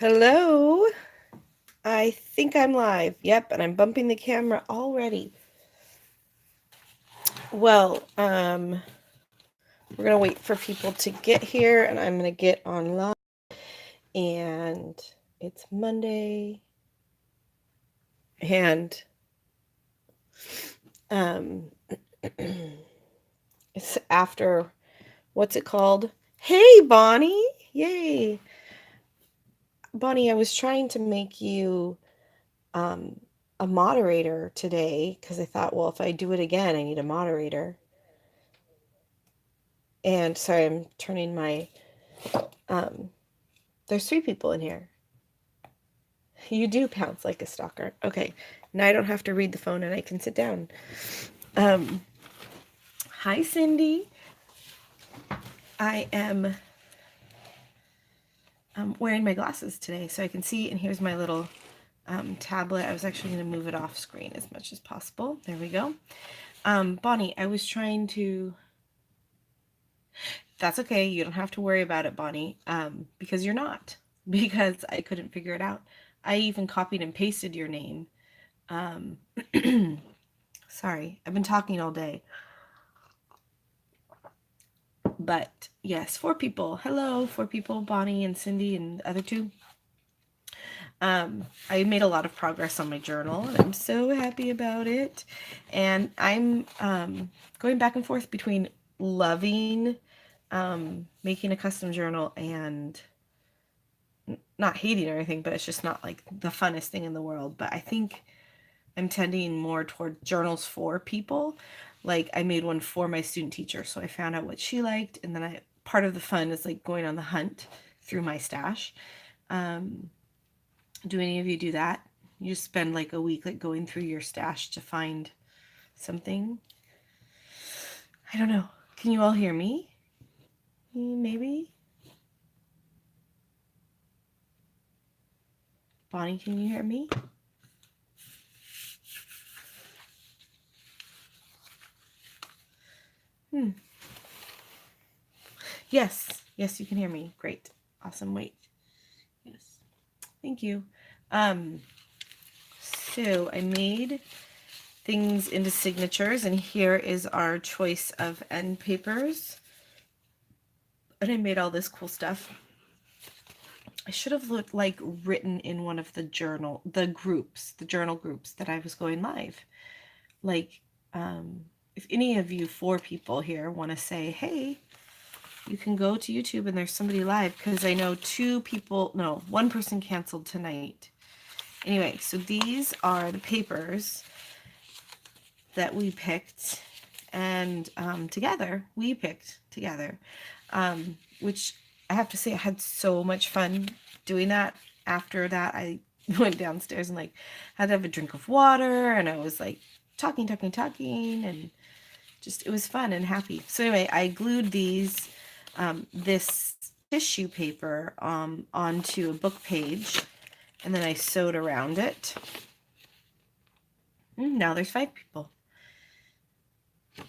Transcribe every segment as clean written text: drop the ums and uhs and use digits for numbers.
Hello. I think I'm live. Yep, and I'm bumping the camera already. Well, we're gonna wait for people to get here, and I'm gonna get online. And it's Monday, and um, it's after what's it called? Hey, Bonnie! Yay, Bonnie! I was trying to make you um a moderator today because I thought, well, if I do it again, I need a moderator. And sorry, I'm turning my, there's 3 people in here. You do pounce like a stalker. Okay, now I don't have to read the phone and I can sit down. Um, Hi, Cindy. I am wearing my glasses today so I can see, and here's my little tablet. I was actually going to move it off screen as much as possible. There we go. Bonnie, I was trying to... That's okay. You don't have to worry about it, Bonnie, because you're not. Because I couldn't figure it out. I even copied and pasted your name. Um, sorry, I've been talking all day. But yes, 4 people. Hello, 4 people, Bonnie and Cindy and the other 2. I made a lot of progress on my journal, and I'm so happy about it. And I'm going back and forth between loving making a custom journal and not hating or anything, but it's just not like the funnest thing in the world. But I think I'm tending more toward journals for people. Like I made one for my student teacher, so I found out what she liked, and then part of the fun is like going on the hunt through my stash. Do any of you do that? You just spend like a week like going through your stash to find something? I don't know. Can you all hear me? Maybe? Bonnie, can you hear me? Yes. Yes, you can hear me. Great. Awesome. Wait. Yes. Thank you. So I made things into signatures, and here is our choice of end papers. And I made all this cool stuff. I should have looked like written in one of the journal groups that I was going live. Like, if any of you 4 people here want to say, hey, you can go to YouTube and there's somebody live, because I know 1 person canceled tonight. Anyway, so these are the papers that we picked, and we picked together, which I have to say I had so much fun doing that. After that, I went downstairs and like had to have a drink of water, and I was like talking, and just, it was fun and happy. So anyway, I glued this tissue paper onto a book page, and then I sewed around it. Now there's 5 people.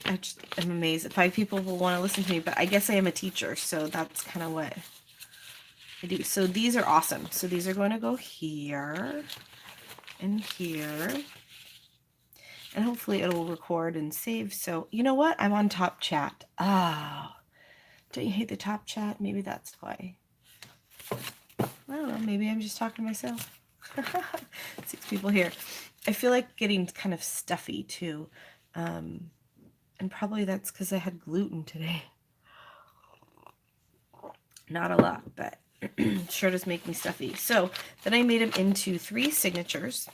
I'm amazed that 5 people will want to listen to me, but I guess I am a teacher, so that's kind of what I do. So these are awesome. So these are going to go here and here, and hopefully it'll record and save. So you know what? I'm on Top Chat. Oh, don't you hate the Top Chat? Maybe that's why. I don't know. Maybe I'm just talking to myself. 6 people here. I feel like getting kind of stuffy too. And probably that's because I had gluten today. Not a lot, but sure does make me stuffy. So then I made them into 3 signatures.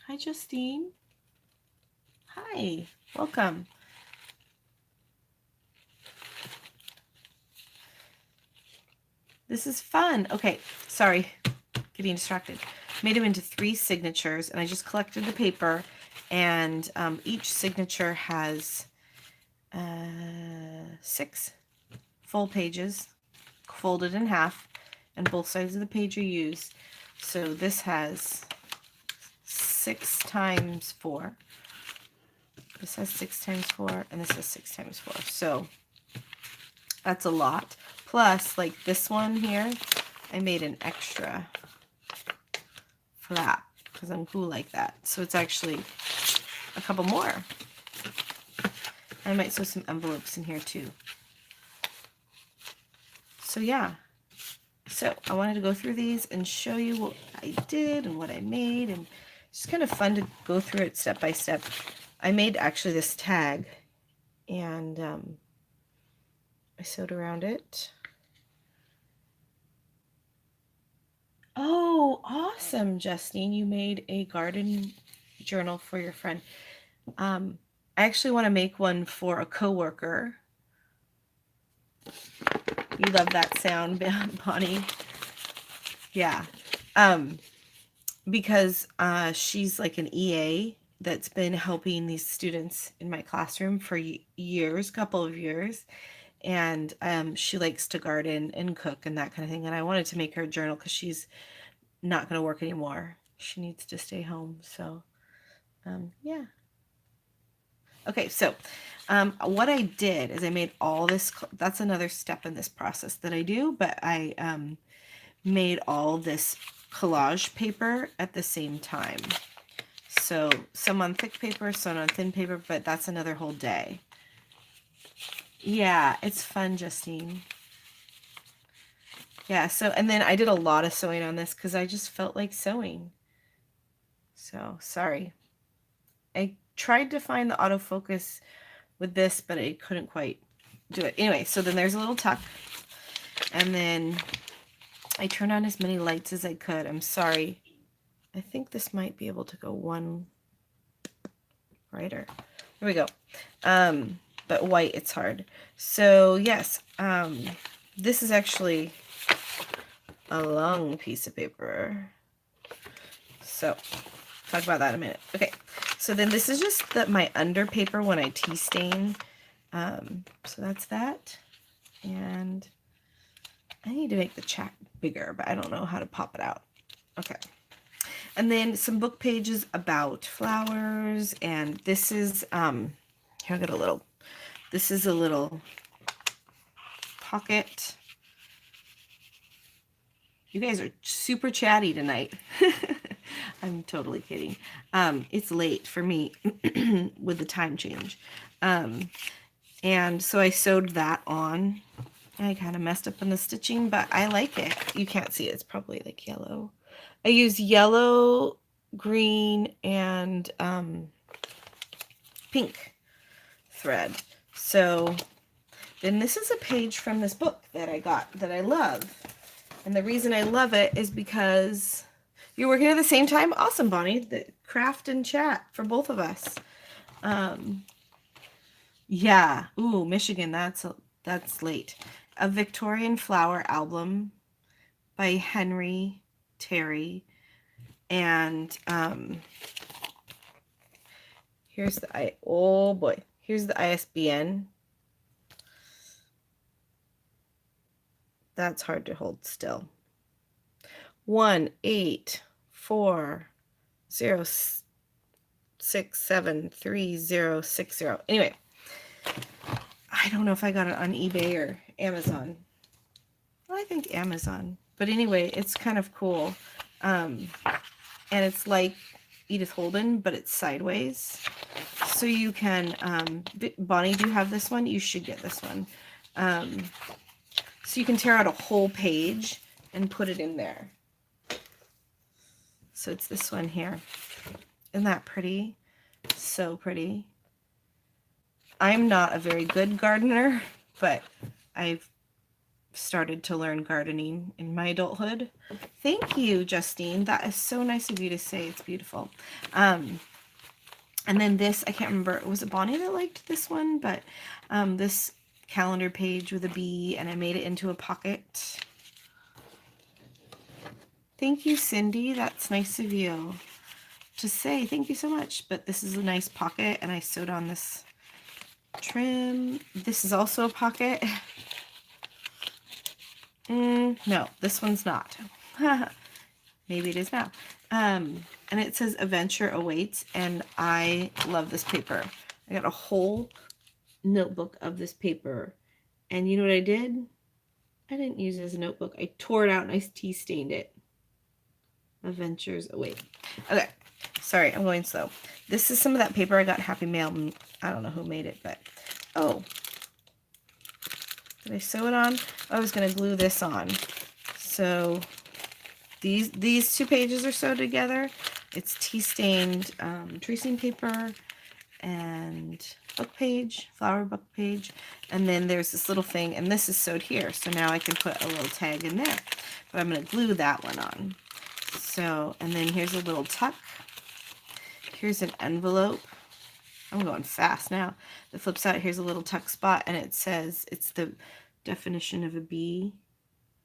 Hi, Justine. Hi, welcome. This is fun. Okay, sorry, getting distracted. Made them into 3 signatures, and I just collected the paper, and each signature has 6 full pages folded in half, and both sides of the page are used. So this has 6 times 4. This has 6 times 4, and this has 6 times 4. So that's a lot. Plus, like this one here, I made an extra flap because I'm cool like that. So it's actually a couple more. I might sew some envelopes in here too. So yeah. So I wanted to go through these and show you what I did and what I made, and it's kind of fun to go through it step by step. I made actually this tag, and I sewed around it. Oh, awesome, Justine. You made a garden journal for your friend. I actually want to make one for a coworker. You love that sound, Bonnie. Yeah. Because she's like an EA that's been helping these students in my classroom for years, couple of years. And she likes to garden and cook and that kind of thing. And I wanted to make her a journal because she's not going to work anymore. She needs to stay home. So, yeah. Okay, so what I did is I made all this. That's another step in this process that I do, but I made all this collage paper at the same time. So some on thick paper, some on thin paper, but that's another whole day. Yeah, it's fun, Justine. Yeah, so, and then I did a lot of sewing on this because I just felt like sewing. So, sorry. I tried to find the autofocus with this, but I couldn't quite do it. Anyway, so then there's a little tuck. And then I turned on as many lights as I could. I'm sorry. I think this might be able to go one brighter. There we go. But white, it's hard. So, yes, this is actually a long piece of paper. So, talk about that in a minute. Okay, so then this is just my under paper when I tea stain. So that's that. And I need to make the chat bigger, but I don't know how to pop it out. Okay. And then some book pages about flowers. And this is, here I got a little, this is a little pocket. You guys are super chatty tonight. I'm totally kidding. It's late for me with the time change. And so I sewed that on. I kind of messed up on the stitching, but I like it. You can't see it. It's probably like yellow. I use yellow, green, and pink thread. So then this is a page from this book that I got that I love. And the reason I love it is because you're working at the same time. Awesome, Bonnie. The craft and chat for both of us. Yeah. Ooh, Michigan. That's late. A Victorian Flower album by Henry Terry. And here's the oh boy. Here's the ISBN. That's hard to hold still. 1-840-673-060. Anyway, I don't know if I got it on eBay or Amazon. Well, I think Amazon. But anyway, it's kind of cool. And it's like Edith Holden, but it's sideways. So you can, Bonnie, do you have this one? You should get this one. So you can tear out a whole page and put it in there. So it's this one here. Isn't that pretty? So pretty. I'm not a very good gardener, but I've started to learn gardening in my adulthood. Thank you, Justine. That is so nice of you to say. It's beautiful. And then this, I can't remember, was it Bonnie that liked this one? But this calendar page with a bee, and I made it into a pocket. Thank you, Cindy. That's nice of you to say. Thank you so much. But this is a nice pocket, and I sewed on this trim. This is also a pocket. No, this one's not. Maybe it is now. And it says Adventure Awaits, and I love this paper. I got a whole notebook of this paper, and you know what I did? I didn't use it as a notebook. I tore it out and I tea stained it. Adventures. Oh, wait. Okay. Sorry, I'm going slow. This is some of that paper I got Happy Mail. I don't know who made it, but... Oh. Did I sew it on? I was going to glue this on. So these 2 pages are sewed together. It's tea stained tracing paper and book page, flower book page, and then there's this little thing, and this is sewed here, so now I can put a little tag in there, but I'm going to glue that one on. So, and then here's a little tuck. Here's an envelope. I'm going fast now. That flips out. Here's a little tuck spot, and it says, it's the definition of a bee.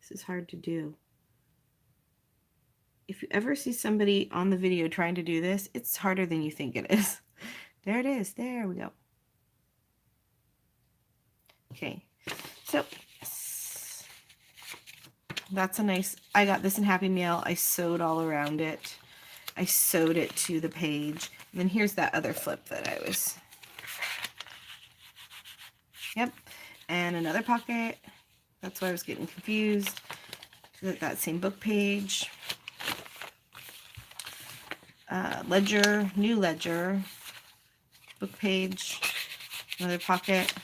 This is hard to do. If you ever see somebody on the video trying to do this, it's harder than you think it is. There it is. There we go. Okay. So that's a nice, I got this in Happy Mail. I sewed all around it. I sewed it to the page. And then here's that other flip that I was, yep. And another pocket. That's why I was getting confused. That same book page. Ledger, new ledger, book page, another pocket.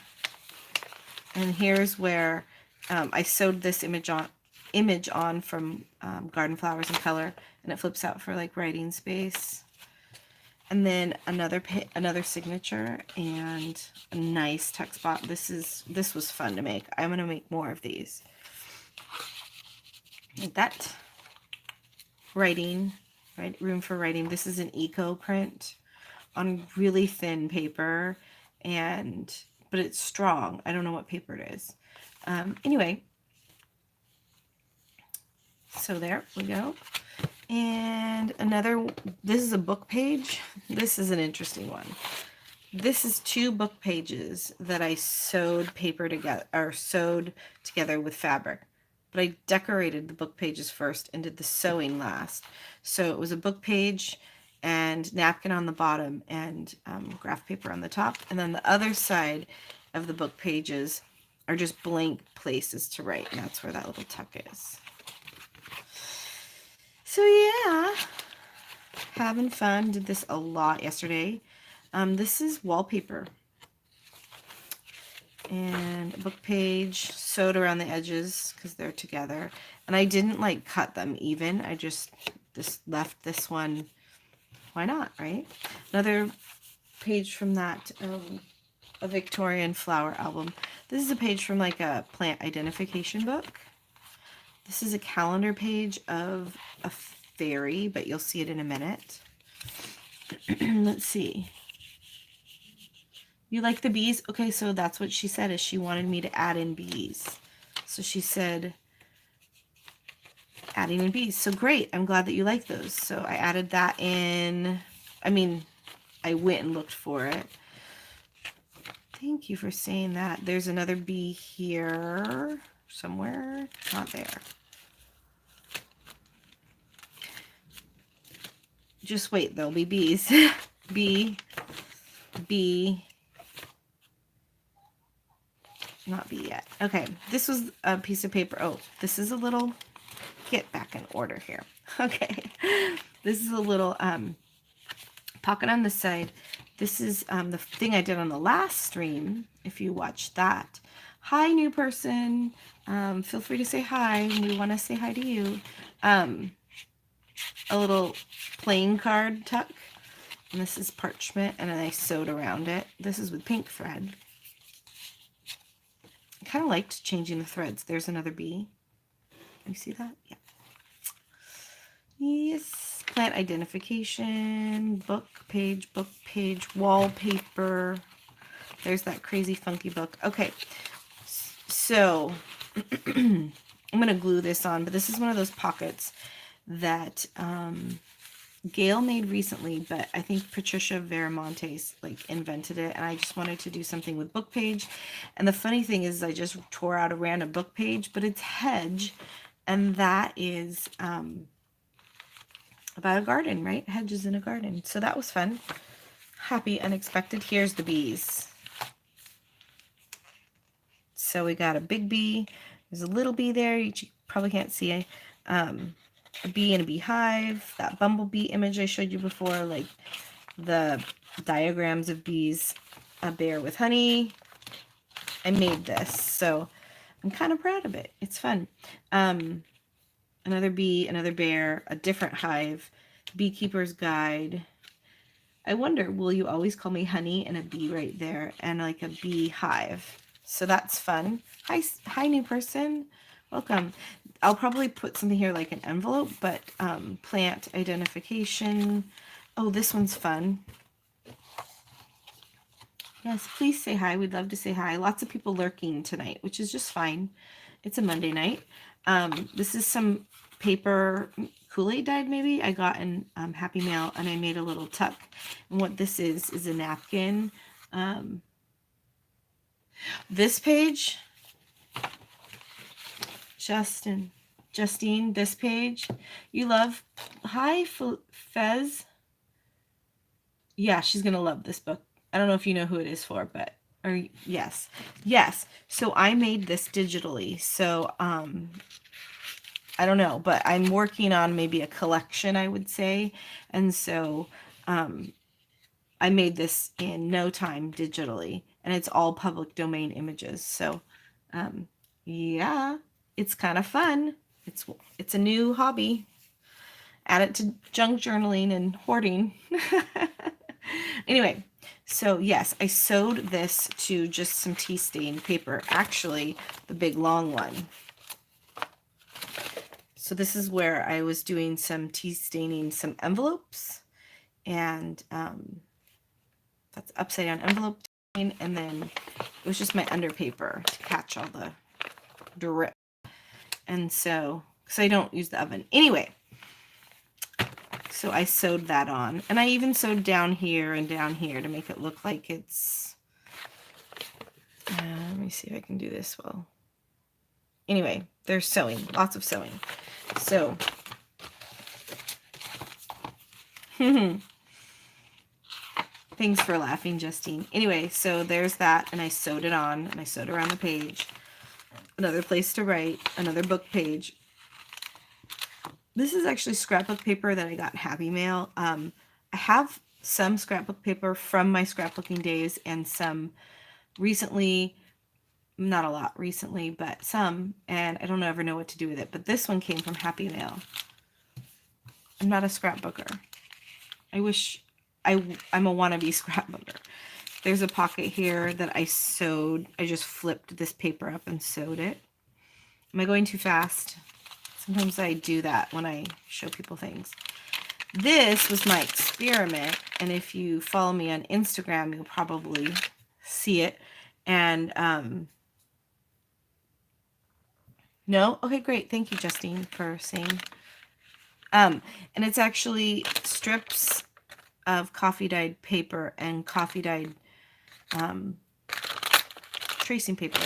And here's where I sewed this image on from Garden Flowers in Color, and it flips out for like writing space. And then another signature and a nice tuck spot. This was fun to make. I'm gonna make more of these. Like that. Writing, right? Room for writing. This is an eco print on really thin paper, but it's strong. I don't know what paper it is. Anyway, so there we go. And this is a book page. This is an interesting one. This is 2 book pages that I sewed together with fabric. But I decorated the book pages first and did the sewing last. So it was a book page and napkin on the bottom and graph paper on the top. And then the other side of the book pages are just blank places to write. And that's where that little tuck is. So yeah, having fun. Did this a lot yesterday. This is wallpaper. And a book page sewed around the edges because they're together. And I didn't like cut them even. I just left this one. Why not, right? Another page from that, a Victorian flower album. This is a page from like a plant identification book. This is a calendar page of a fairy, but you'll see it in a minute. Let's see. You like the bees? Okay, so that's what she said, is she wanted me to add in bees. So she said, adding in bees. So great. I'm glad that you like those. So I added that in. I mean, I went and looked for it. Thank you for saying that. There's another bee here somewhere. Not there. Just wait, there'll be bees. Bee. Not bee yet. Okay, this was a piece of paper. Oh, this is a little, get back in order here. Okay, this is a little pocket on the side. This is the thing I did on the last stream, if you watched that. Hi, new person. Feel free to say hi. We want to say hi to you. A little playing card tuck. And this is parchment, and then I sewed around it. This is with pink thread. I kind of liked changing the threads. There's another bee. You see that? Yeah. Yes. Plant identification, book page, wallpaper. There's that crazy funky book. Okay. So I'm going to glue this on, but this is one of those pockets that Gail made recently, but I think Patricia Veramontes like invented it, and I just wanted to do something with book page. And the funny thing is I just tore out a random book page, but it's hedge, and that is about a garden, right? Hedges in a garden. So that was fun. Happy unexpected. Here's the bees. So we got a big bee, There's a little bee there. You probably can't see a bee in a beehive. That bumblebee image I showed you before, like the diagrams of bees, a bear with honey. I made this, so I'm kind of proud of it. It's fun. Another bee, another bear, a different hive, beekeeper's guide. I wonder, will you always call me honey, and a bee right there, and like a beehive. So that's fun. Hi, new person. Welcome. I'll probably put something here like an envelope, but plant identification. Oh, this one's fun. Yes, please say hi. We'd love to say hi. Lots of people lurking tonight, which is just fine. It's a Monday night. This is some paper Kool-Aid dyed maybe I got in Happy Mail, and I made a little tuck. And what this is a napkin. This page, Justine, this page, you love. Hi, Fez. Yeah, she's gonna love this book. I don't know if you know who it is for, but yes. So I made this digitally. So I don't know, but I'm working on maybe a collection, I would say. And so I made this in no time digitally, and it's all public domain images. So yeah, it's kind of fun. It's a new hobby. Add it to junk journaling and hoarding. Anyway, so yes, I sewed this to just some tea stain paper, actually the big long one. So this is where I was doing some tea staining some envelopes, and that's upside down envelope, and then it was just my under paper to catch all the drip. And so, because I don't use the oven. Anyway, so I sewed that on, and I even sewed down here and down here to make it look like it's, let me see if I can do this well. Anyway, there's sewing, lots of sewing. So, thanks for laughing, Justine. Anyway, so there's that, and I sewed it on, and I sewed around the page. Another place to write, another book page. This is actually scrapbook paper that I got in Happy Mail. I have some scrapbook paper from my scrapbooking days, and some recently, not a lot recently, but some, and I don't ever know what to do with it. But this one came from Happy Mail. I'm not a scrapbooker. I wish I'm a wannabe scrapbooker. There's a pocket here that I sewed. I just flipped this paper up and sewed it. Am I going too fast? Sometimes I do that when I show people things. This was my experiment, and if you follow me on Instagram, you'll probably see it. And no? Okay, great. Thank you, Justine, for saying. And it's actually strips of coffee dyed paper and coffee dyed tracing paper.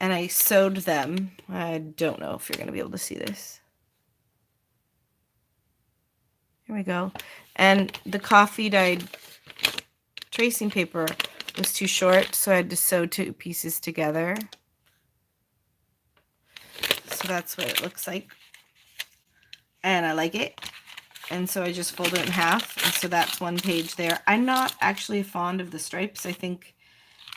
And I sewed them. I don't know if you're going to be able to see this. Here we go. And the coffee dyed tracing paper was too short, so I had to sew two pieces together. So that's what it looks like. And I like it. And so I just fold it in half. And so that's one page there. I'm not actually fond of the stripes. I think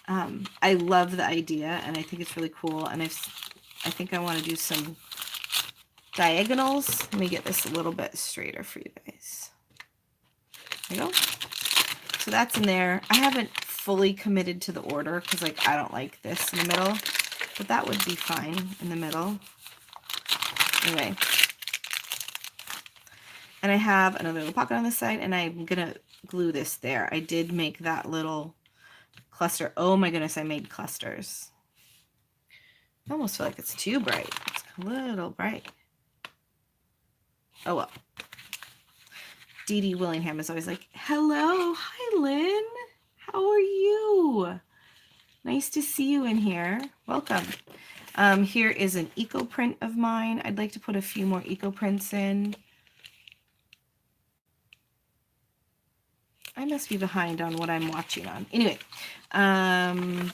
I love the idea, and I think it's really cool. And I think I want to do some diagonals. Let me get this a little bit straighter for you guys. There you go. So that's in there. I haven't fully committed to the order because, like, I don't like this in the middle, but that would be fine in the middle. Anyway. And I have another little pocket on this side, and I'm gonna glue this there. I did make that little cluster. Oh my goodness, I made clusters. I almost feel like it's too bright. It's a little bright. Oh well. Dee Dee Willingham is always like, hello. Hi, Lynn. How are you? Nice to see you in here. Welcome. Here is an eco print of mine. I'd like to put a few more eco prints in. I'm a must be behind on what I'm watching on. Anyway,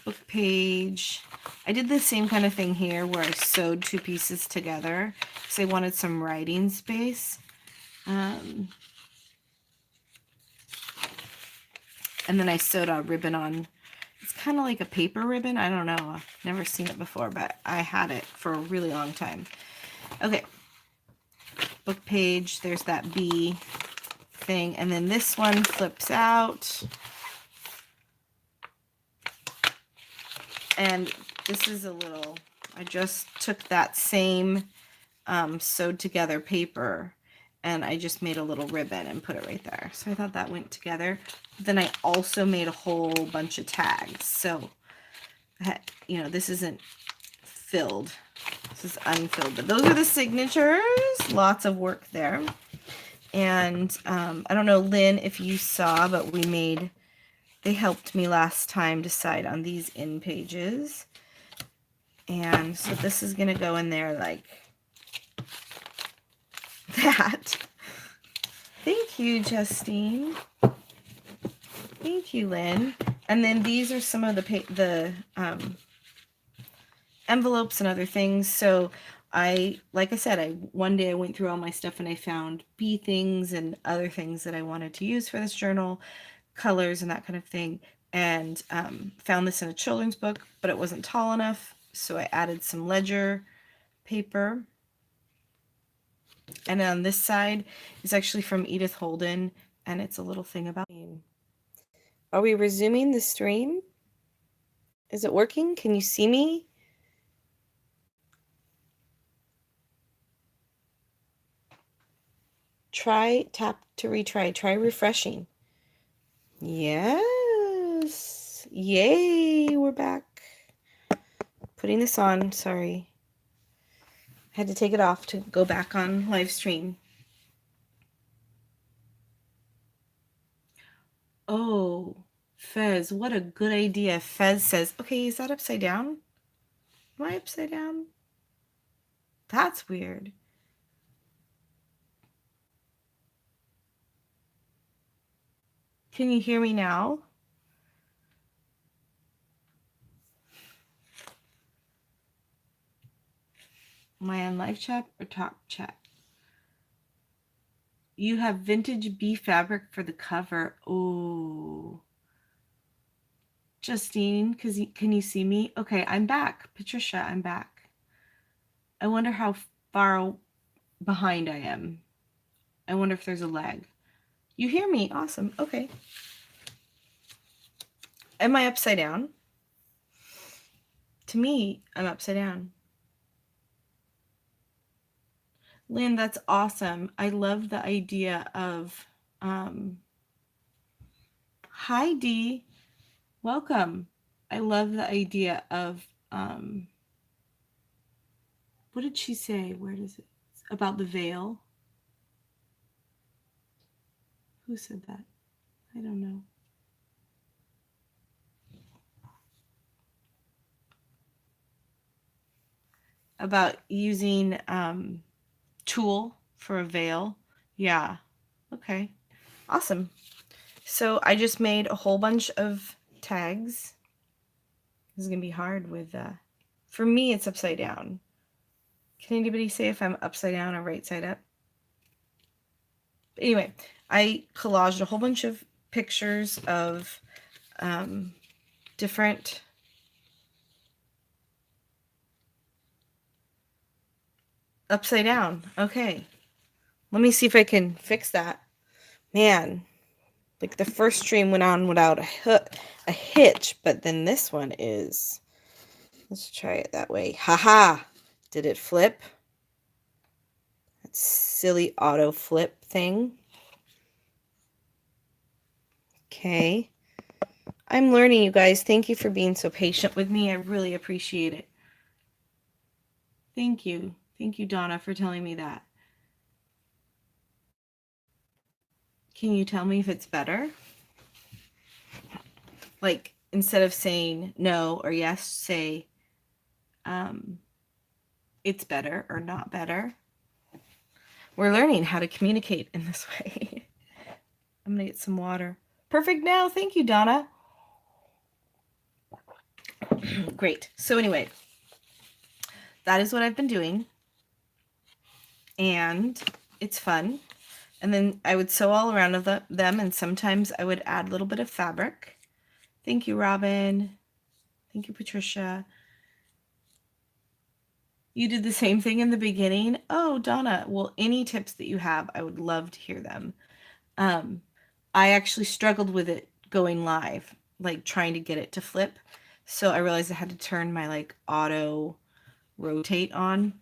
book page. I did the same kind of thing here where I sewed 2 pieces together because I wanted some writing space. And then I sewed a ribbon on. It's kind of like a paper ribbon. I don't know. I've never seen it before, but I had it for a really long time. Okay. Book page. There's that bee thing. And then this one flips out. And this is a little, I just took that same sewed together paper and I just made a little ribbon and put it right there. So I thought that went together. Then I also made a whole bunch of tags. So, you know, this isn't filled. This is unfilled. But those are the signatures. Lots of work there. And I don't know, Lynn, if you saw, but they helped me last time decide on these in pages. And so this is going to go in there like that. Thank you, Justine. Thank you, Lynn. And then these are some of the envelopes and other things. So like I said, one day I went through all my stuff and I found bee things and other things that I wanted to use for this journal, colors and that kind of thing. And found this in a children's book, but it wasn't tall enough. So I added some ledger paper. And on this side is actually from Edith Holden, and it's a little thing about. Are we resuming the stream? Is it working? Can you see me? Tap to retry. Try refreshing. Yes. Yay, we're back. Putting this on, sorry. I had to take it off to go back on live stream. Oh, Fez, what a good idea. Fez says, okay, is that upside down? Am I upside down? That's weird. Can you hear me now? Am I on live chat or top chat? You have vintage bee fabric for the cover. Oh. Justine, can you see me? Okay, I'm back. Patricia, I'm back. I wonder how far behind I am. I wonder if there's a lag. You hear me? Awesome. Okay. Am I upside down? To me, I'm upside down. Lynn, that's awesome. I love the idea of, hi Dee, welcome. I love the idea of, what did she say? Where does it, about the veil? Who said that? I don't know. About using, tulle for a veil. Yeah. Okay. Awesome. So I just made a whole bunch of tags. This is going to be hard with, for me, it's upside down. Can anybody say if I'm upside down or right side up? But anyway, I collaged a whole bunch of pictures of different upside down. Okay. Let me see if I can fix that. Man, like the first stream went on without a hitch, but then this one is. Let's try it that way. Haha. Did it flip? That silly auto flip thing. Okay. I'm learning, you guys. Thank you for being so patient with me. I really appreciate it. Thank you. Thank you, Donna, for telling me that. Can you tell me if it's better? Like, instead of saying no or yes, say it's better or not better. We're learning how to communicate in this way. I'm going to get some water. Perfect now. Thank you, Donna. Great. So anyway, that is what I've been doing. And it's fun. And then I would sew all around of them, and sometimes I would add a little bit of fabric. Thank you, Robin. Thank you, Patricia. You did the same thing in the beginning. Oh, Donna, well, any tips that you have, I would love to hear them. I actually struggled with it going live, like trying to get it to flip. So I realized I had to turn my like auto rotate on.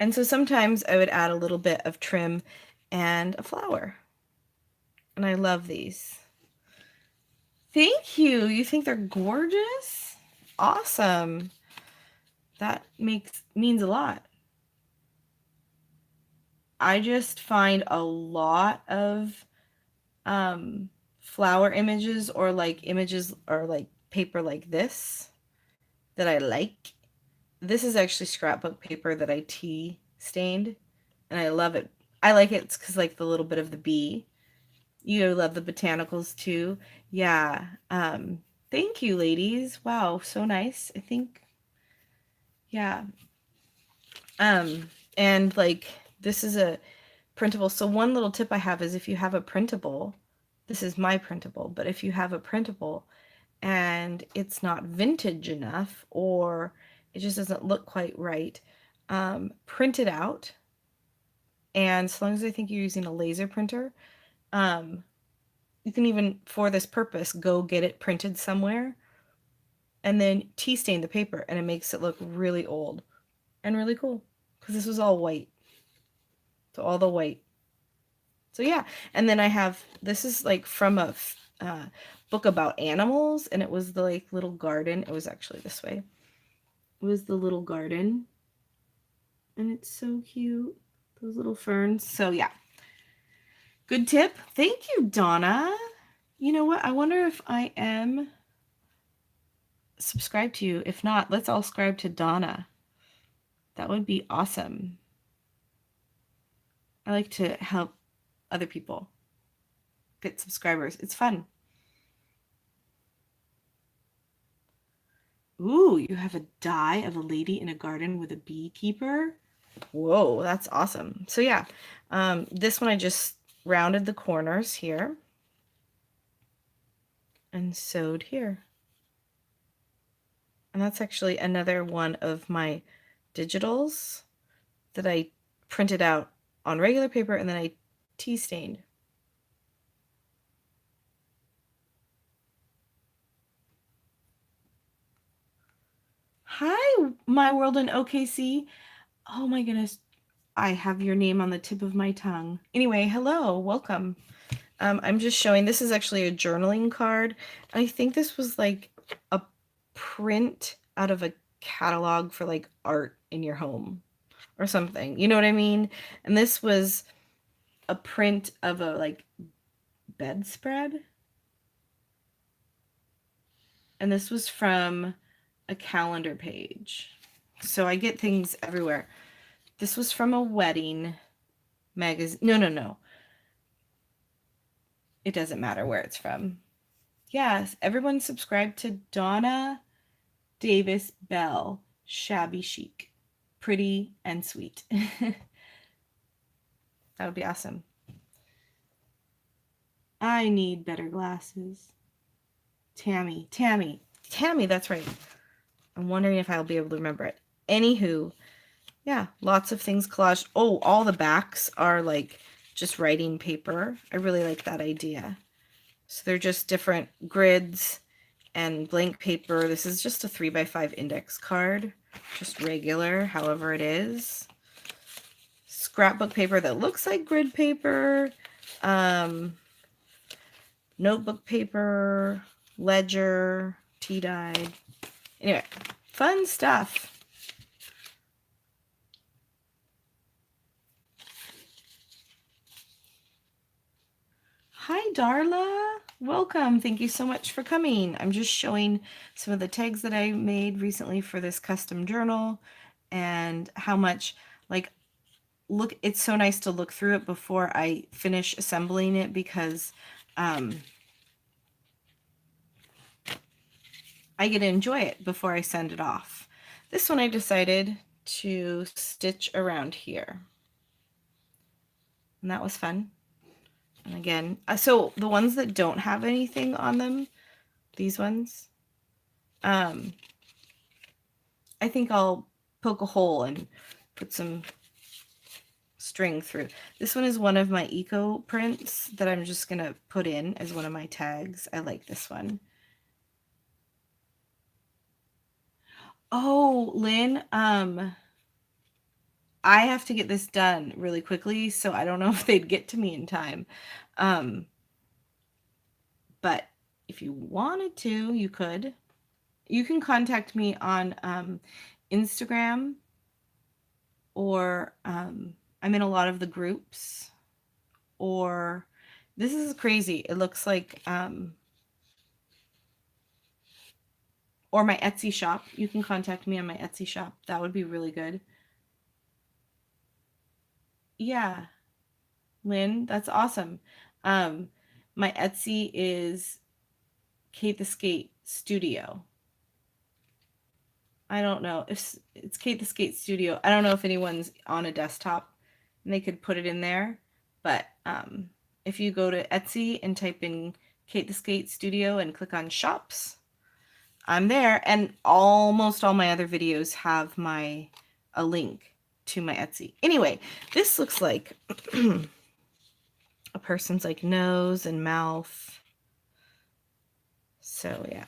And so sometimes I would add a little bit of trim and a flower. And I love these. Thank you. You think they're gorgeous? Awesome. That means a lot. I just find a lot of flower images or like images or like paper like this that I like. This is actually scrapbook paper that I tea stained, and I love it. I like it because like the little bit of the bee. You love the botanicals too. Yeah. Thank you, ladies. Wow, so nice. I think, yeah. And like this is a printable. So one little tip I have is if you have a printable, this is my printable, but if you have a printable and it's not vintage enough or it just doesn't look quite right, print it out. And as long as I think you're using a laser printer, you can even, for this purpose, go get it printed somewhere and then tea stain the paper, and it makes it look really old and really cool because this was all white. So all the white. So yeah, and then I have, this is like from a book about animals, and it was the like little garden. It was actually this way. It was the little garden, and it's so cute. Those little ferns. So yeah, good tip. Thank you, Donna. You know what? I wonder if I am subscribed to you. If not, let's all subscribe to Donna. That would be awesome. I like to help other people get subscribers. It's fun. Ooh, you have a die of a lady in a garden with a beekeeper. Whoa, that's awesome. So yeah, this one I just rounded the corners here and sewed here. And that's actually another one of my digitals that I printed out on regular paper and then I tea stained. Hi, my world in OKC. Oh my goodness. I have your name on the tip of my tongue. Anyway, hello, welcome. I'm just showing, this is actually a journaling card. I think this was like a print out of a catalog for like art in your home or something. You know what I mean? And this was a print of a like bedspread. And this was from a calendar page. So I get things everywhere. This was from a wedding magazine. No. It doesn't matter where it's from. Yes, everyone subscribe to Donna Davis Bell, Shabby Chic, pretty and sweet. That would be awesome. I need better glasses. Tammy, that's right. I'm wondering if I'll be able to remember it. Anywho, yeah, lots of things collage. Oh, all the backs are like just writing paper. I really like that idea. So they're just different grids and blank paper. This is just a 3x5 index card, just regular, however it is. Scrapbook paper that looks like grid paper. Notebook paper, ledger, tea dyed. Anyway, fun stuff. Hi, Darla. Welcome. Thank you so much for coming. I'm just showing some of the tags that I made recently for this custom journal and how much, like, look, it's so nice to look through it before I finish assembling it because I get to enjoy it before I send it off. This one I decided to stitch around here. And that was fun. And again, so the ones that don't have anything on them, these ones, I think I'll poke a hole and put some string through. This one is one of my eco prints that I'm just going to put in as one of my tags. I like this one. Oh, Lynn, I have to get this done really quickly, so I don't know if they'd get to me in time. But if you wanted to, you could. You can contact me on Instagram, or I'm in a lot of the groups, or this is crazy. It looks like, or my Etsy shop. You can contact me on my Etsy shop. That would be really good. Yeah, Lynn, that's awesome. My Etsy is Kate the Skate Studio. I don't know if it's Kate the Skate Studio. I don't know if anyone's on a desktop and they could put it in there. But if you go to Etsy and type in Kate the Skate Studio and click on shops, I'm there. And almost all my other videos have a link to my Etsy. Anyway, this looks like a person's like nose and mouth. So yeah,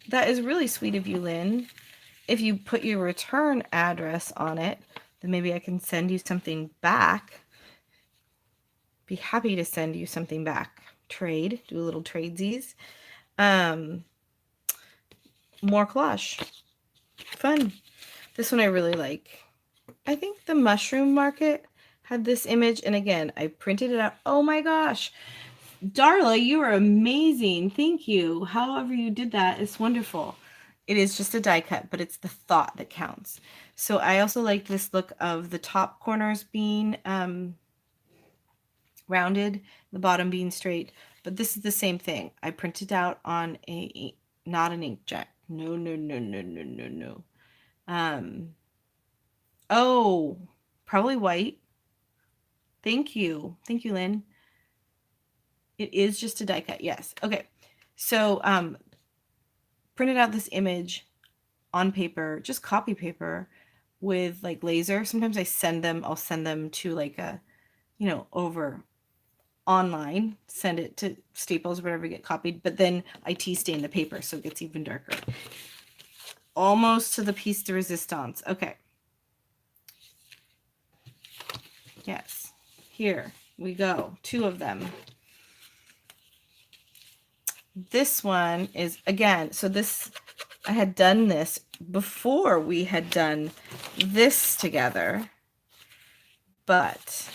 that is really sweet of you, Lynn. If you put your return address on it, then maybe I can send you something back. Be happy to send you something back. Trade, do a little tradesies. More collage. Fun. This one I really like. I think the Mushroom Market had this image, and again, I printed it out. Oh my gosh. Darla, you are amazing. Thank you. However you did that, it's wonderful. It is just a die cut, but it's the thought that counts. So I also like this look of the top corners being rounded, the bottom being straight, but this is the same thing. I printed out on not an inkjet. No. Oh, probably white. Thank you, Lynn. It is just a die cut, yes. Okay, so printed out this image on paper, just copy paper with like laser. Sometimes I'll send them to like a, over online, send it to Staples or whatever, get copied, but then I tea stain the paper so it gets even darker. Almost to the piece de resistance. Okay. Yes. Here we go. 2 of them. This one is, again, so this, I had done this before we had done this together, but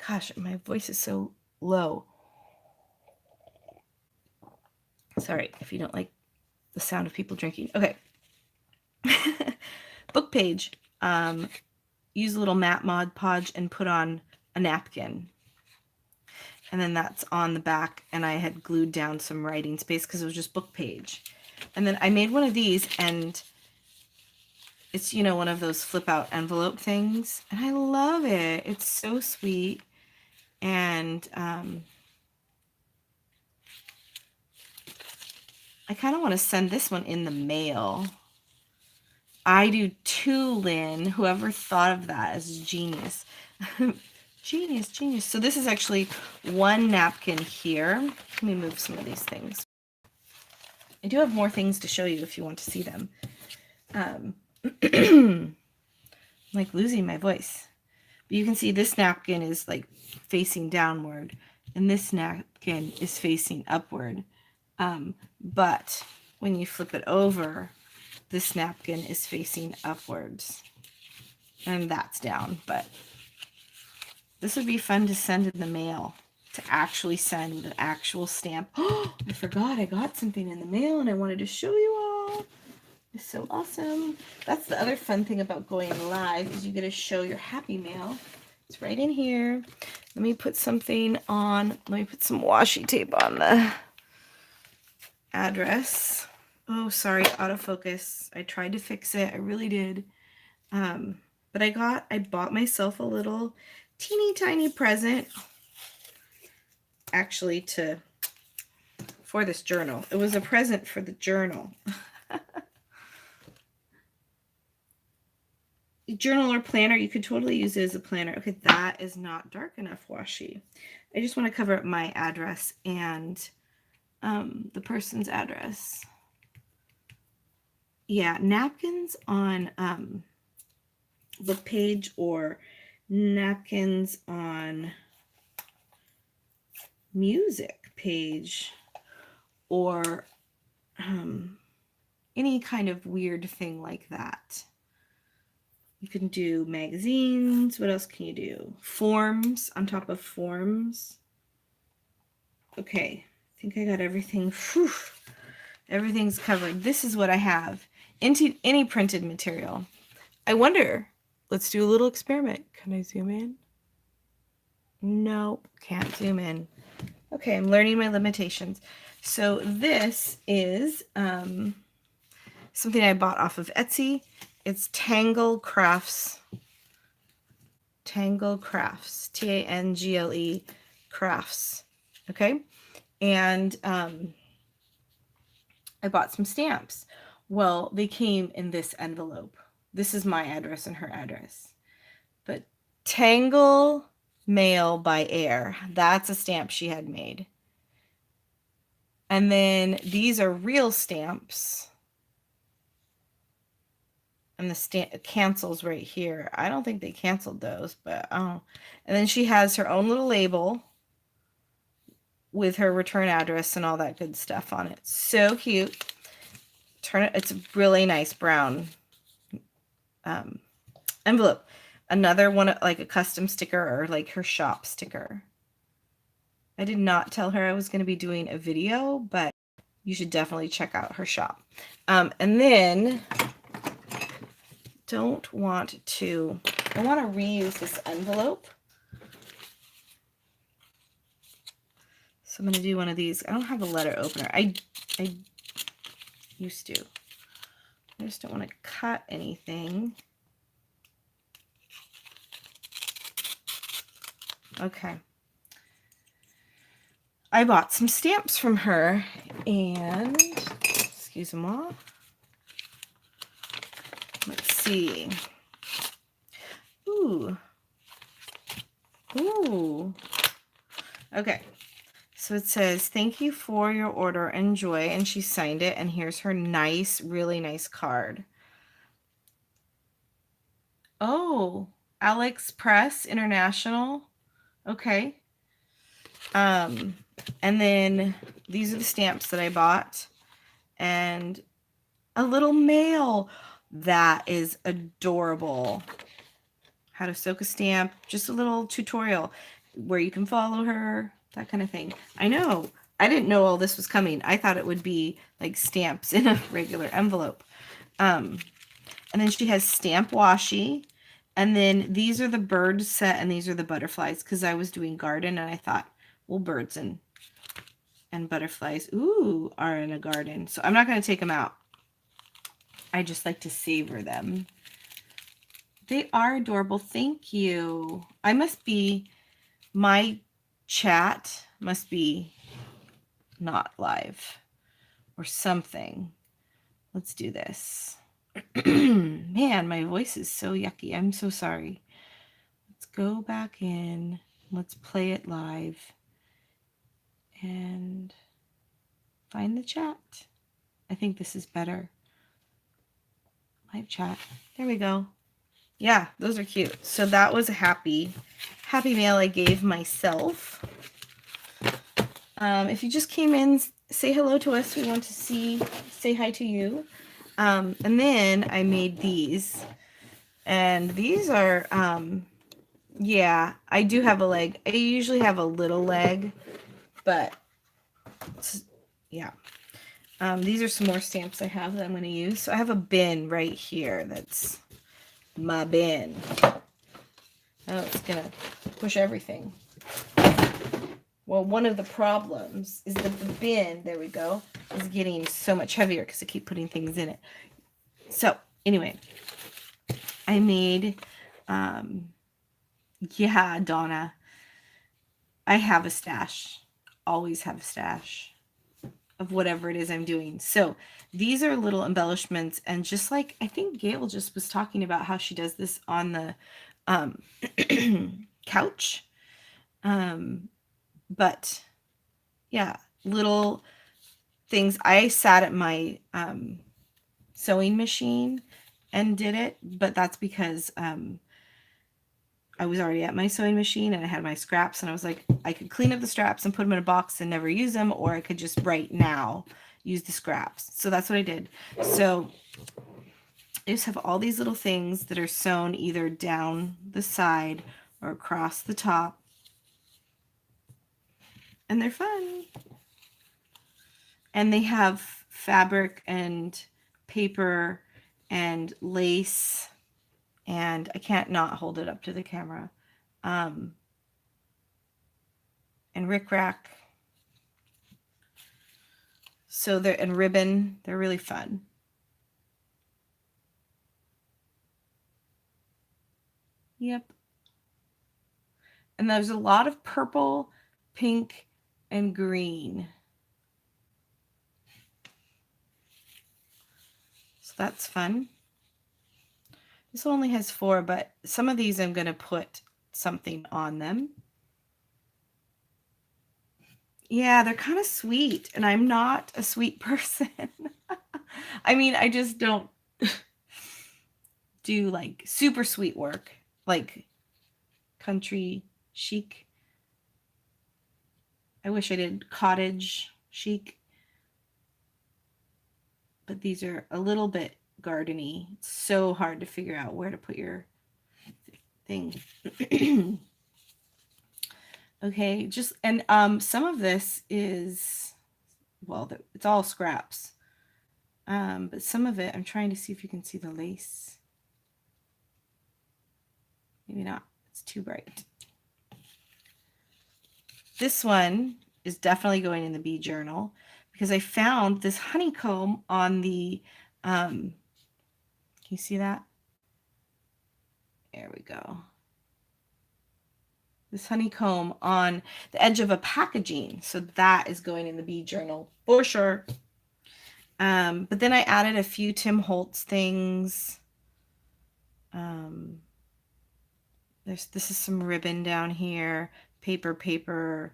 gosh, my voice is so low. Sorry if you don't like the sound of people drinking. Okay. Book page. Use a little matte Mod Podge and put on a napkin. And then that's on the back, and I had glued down some writing space because it was just book page. And then I made one of these, and it's, one of those flip out envelope things, and I love it. It's so sweet. And I kind of want to send this one in the mail. I do too, Lynn. Whoever thought of that is genius. Genius. So this is actually one napkin here. Let me move some of these things. I do have more things to show you if you want to see them. I'm like losing my voice. But you can see this napkin is like facing downward, and this napkin is facing upward. But when you flip it over, this napkin is facing upwards. And that's down, but this would be fun to send in the mail, to actually send with an actual stamp. Oh, I forgot I got something in the mail and I wanted to show you all. It's so awesome. That's the other fun thing about going live, is you get to show your happy mail It's right in here. Let me put something on. Let me put some washi tape on the address. Oh, sorry, autofocus. I tried to fix it. I really did. But I bought myself a little teeny tiny present actually for this journal. It was a present for the journal. Journal or planner, you could totally use it as a planner. Okay, that is not dark enough washi. I just want to cover up my address and the person's address. Yeah, napkins on book page or napkins on music page or any kind of weird thing like that. You can do magazines. What else can you do? Forms on top of forms. Okay, I think I got everything. Whew. Everything's covered. This is what I have into any printed material. I wonder, let's do a little experiment. Can I zoom in? Nope, can't zoom in. Okay, I'm learning my limitations. So this is something I bought off of Etsy. It's Tangle Crafts. Tangle Crafts. Tangle Crafts. Okay. And I bought some stamps. Well, they came in this envelope. This is my address and her address. But Tangle Mail by Air. That's a stamp she had made. And then these are real stamps. And the cancels right here. I don't think they canceled those, but oh. And then she has her own little label with her return address and all that good stuff on it. So cute. It's a really nice brown envelope. Another one, like a custom sticker or like her shop sticker. I did not tell her I was going to be doing a video, but you should definitely check out her shop. And then I want to reuse this envelope. So I'm going to do one of these. I don't have a letter opener. I used to. I just don't want to cut anything. Okay. I bought some stamps from her and, excuse me, let's see. Ooh. Okay. So it says, thank you for your order. Enjoy. And she signed it. And here's her nice, really nice card. Oh, Alex Press International. Okay. And then these are the stamps that I bought. And a little mail. That is adorable. How to soak a stamp. Just a little tutorial where you can follow her. That kind of thing. I know. I didn't know all this was coming. I thought it would be like stamps in a regular envelope. And then she has stamp washi. And then these are the bird set and these are the butterflies because I was doing garden and I thought, well, birds and butterflies, are in a garden. So I'm not going to take them out. I just like to savor them. They are adorable. Thank you. My chat must be not live or something. Let's do this. Man, my voice is so yucky. I'm so sorry. Let's go back in. Let's play it live and find the chat. I think this is better. Live chat. There we go. Yeah, those are cute. So that was a happy mail I gave myself. If you just came in, say hello to us. We want to say hi to you. And then I made these. And these are, yeah, I do have a leg. I usually have a little leg, but yeah. These are some more stamps I have that I'm going to use. So I have a bin right here. That's my bin. Oh, it's gonna push everything. Well, one of the problems is that the bin, there we go, is getting so much heavier because I keep putting things in it. So anyway, I made, yeah, Donna, I have a stash, always have a stash of whatever it is I'm doing. So these are little embellishments. And just like, I think Gail just was talking about how she does this on the couch. But yeah, little things. I sat at my sewing machine and did it, but that's because I was already at my sewing machine and I had my scraps, and I was like, I could clean up the straps and put them in a box and never use them, or I could just right now use the scraps. So that's what I did. So I just have all these little things that are sewn either down the side or across the top, and they're fun. And they have fabric and paper and lace, and I can't not hold it up to the camera. And rickrack. So they're, and ribbon, they're really fun. Yep. And there's a lot of purple, pink, and green. So that's fun. This one only has 4, but some of these I'm going to put something on them. Yeah, they're kind of sweet, and I'm not a sweet person. I mean, I just don't do like super sweet work, like country chic. I wish I did cottage chic, but these are a little bit gardeny. It's so hard to figure out where to put your thing. Okay, just, and some of this is, well, it's all scraps. But some of it, I'm trying to see if you can see the lace. Maybe not, it's too bright. This one is definitely going in the bee journal because I found this honeycomb on the, can you see that? There we go. This honeycomb on the edge of a packaging. So that is going in the bee journal for sure. But then I added a few Tim Holtz things. This is some ribbon down here, paper,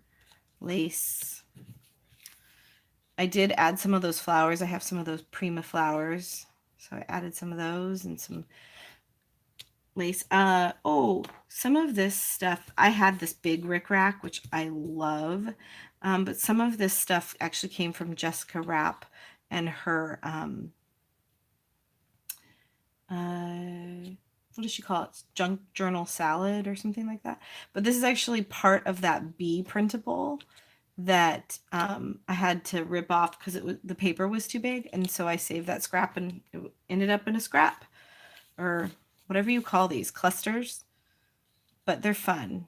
lace. I did add some of those flowers. I have some of those Prima flowers. So I added some of those and some lace. Oh, some of this stuff, I had this big rickrack, which I love. But some of this stuff actually came from Jessica Rapp and her, what does she call it? Junk journal salad or something like that. But this is actually part of that bee printable that I had to rip off because the paper was too big, and so I saved that scrap and it ended up in a scrap, or whatever you call these, clusters. But they're fun.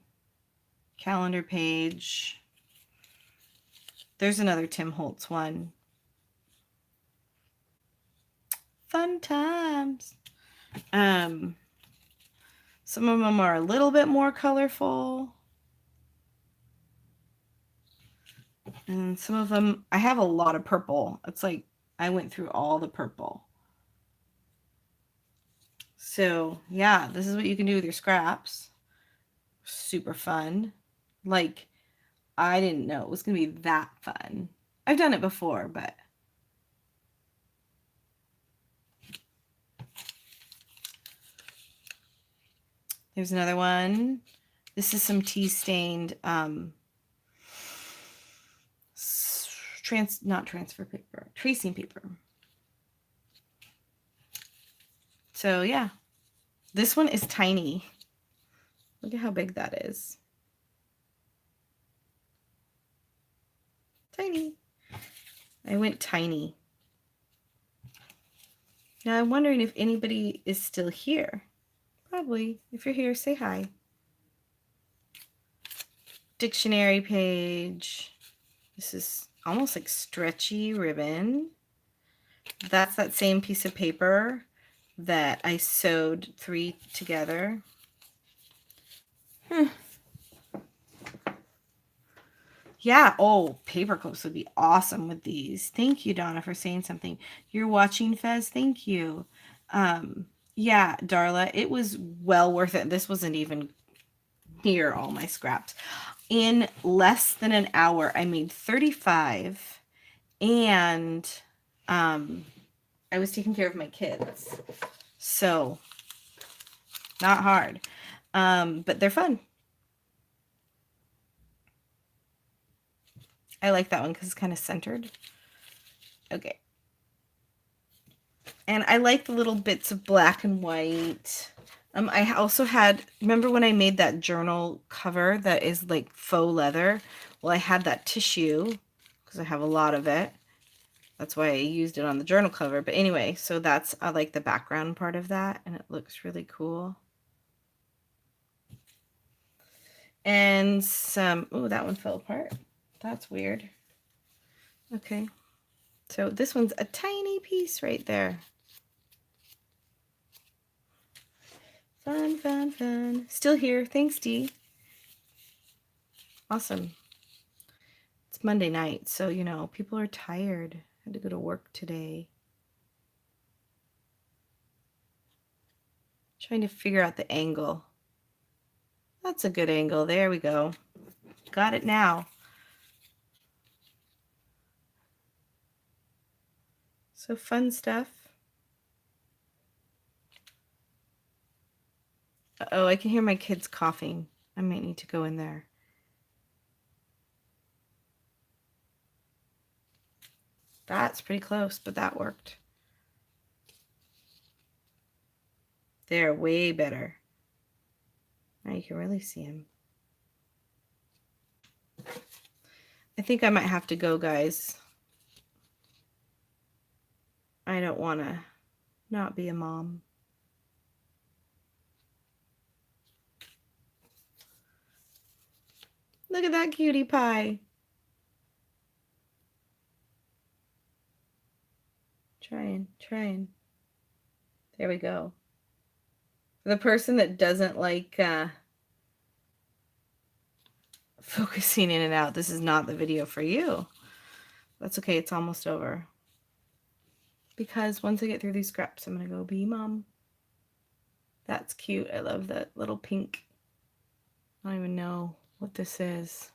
Calendar page. There's another Tim Holtz one. Fun times. Some of them are a little bit more colorful. And some of them, I have a lot of purple. It's like I went through all the purple. So yeah, this is what you can do with your scraps. Super fun. Like, I didn't know it was going to be that fun. I've done it before, but there's another one. This is some tea stained not transfer paper, tracing paper. So yeah, this one is tiny. Look at how big that is. Tiny. I went tiny. Now I'm wondering if anybody is still here. Probably. If you're here, say hi. dictionary page. This is almost like stretchy ribbon. That's that same piece of paper that I sewed 3 together. Yeah. Oh, paper clips would be awesome with these. Thank you, Donna, for saying something. You're watching, Fez. Thank you. Yeah, Darla, it was well worth it. This wasn't even near all my scraps. In less than an hour, I made 35, and I was taking care of my kids. So, not hard. But they're fun. I like that one because it's kind of centered. Okay. And I like the little bits of black and white. I also had, remember when I made that journal cover that is like faux leather? Well, I had that tissue because I have a lot of it. That's why I used it on the journal cover. But anyway, so that's, I like the background part of that, and it looks really cool. And some, oh, that one fell apart. That's weird. Okay. So this one's a tiny piece right there. Fun, fun, fun. Still here. Thanks, Dee. Awesome. It's Monday night, so, you know, people are tired. I had to go to work today. Trying to figure out the angle. That's a good angle. There we go. Got it now. So fun stuff. Uh-oh, I can hear my kids coughing. I might need to go in there. That's pretty close, but that worked. They're way better. Now you can really see him. I think I might have to go, guys. I don't want to not be a mom. Look at that cutie pie. Trying. There we go. For the person that doesn't like focusing in and out, this is not the video for you. That's okay, it's almost over. Because once I get through these scraps, I'm going to go be mom. That's cute. I love that little pink. I don't even know what this is.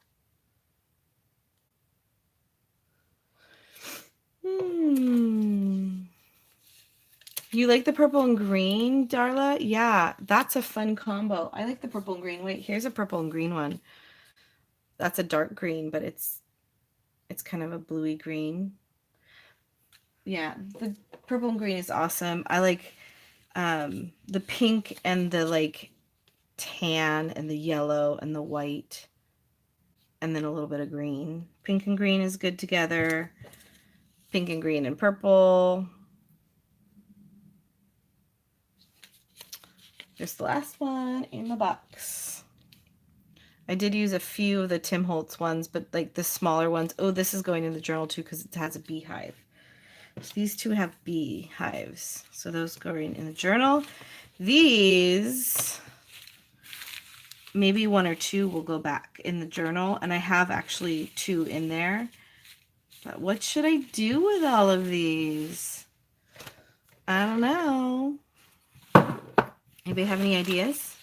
You like the purple and green, Darla? Yeah, that's a fun combo. I like the purple and green. Wait, here's a purple and green one. That's a dark green, but it's kind of a bluey green. Yeah, the purple and green is awesome. I like the pink and the like tan and the yellow and the white, and then a little bit of green. Pink and green is good together. Pink and green and purple. Here's the last one in the box. I did use a few of the Tim Holtz ones, but like the smaller ones. Oh, this is going in the journal too because it has a beehive. So these two have beehives. So those going in the journal. These, maybe 1 or 2 will go back in the journal. And I have actually 2 in there. But what should I do with all of these? I don't know. Anybody have any ideas?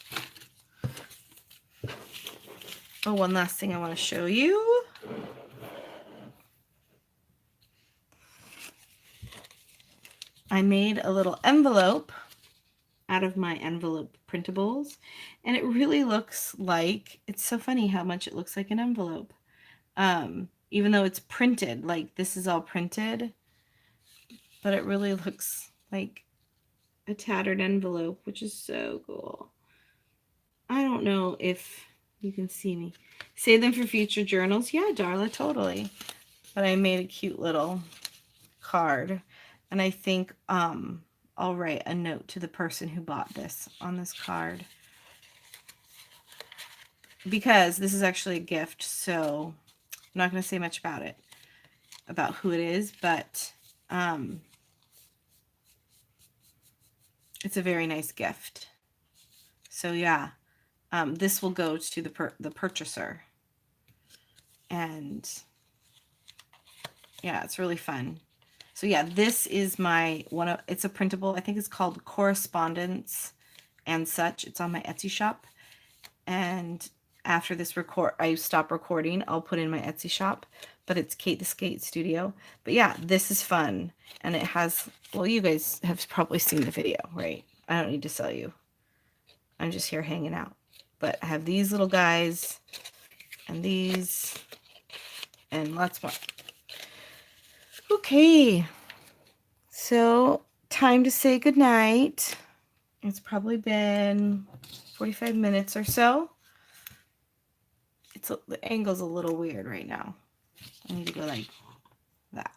Oh, one last thing I want to show you. I made a little envelope out of my envelope printables, and it really looks like, it's so funny how much it looks like an envelope. Even though it's printed, like this is all printed, but it really looks like a tattered envelope, which is so cool. I don't know if you can see me. Save them for future journals. Yeah, Darla, totally. But I made a cute little card, and I think I'll write a note to the person who bought this on this card. because this is actually a gift, so I'm not going to say much about it, about who it is, but it's a very nice gift. So yeah, this will go to the purchaser, and yeah, it's really fun. So yeah, this is my it's a printable. I think it's called Correspondence and Such. It's on my Etsy shop, and after this I stop recording, I'll put in my Etsy shop, but it's Kate the Skate Studio. But yeah, this is fun, and it has, well, you guys have probably seen the video, right? I don't need to sell you. I'm just here hanging out. But I have these little guys and these and lots more. Okay, so time to say goodnight. It's probably been 45 minutes or so. The angle's a little weird right now. I need to go like that.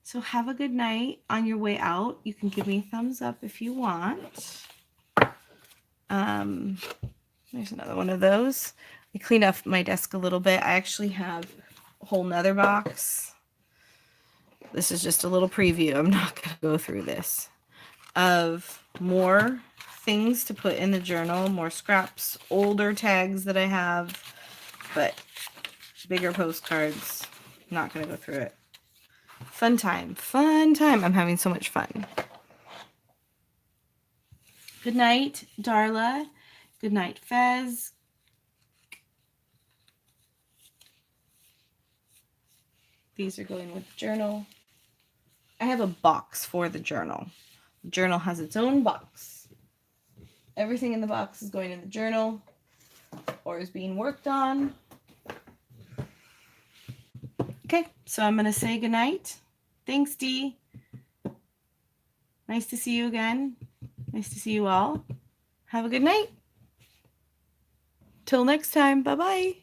So have a good night. On your way out, you can give me a thumbs up if you want. There's another one of those. I cleaned up my desk a little bit. I actually have a whole nother box. This is just a little preview. I'm not going to go through this. Of more things to put in the journal, more scraps, older tags that I have, but bigger postcards. Not going to go through it. Fun time. Fun time. I'm having so much fun. Good night, Darla. Good night, Fez. These are going with the journal. I have a box for the journal. The journal has its own box. Everything in the box is going in the journal or is being worked on. Okay, so I'm going to say goodnight. Thanks, Dee. Nice to see you again. Nice to see you all. Have a good night. Till next time. Bye-bye.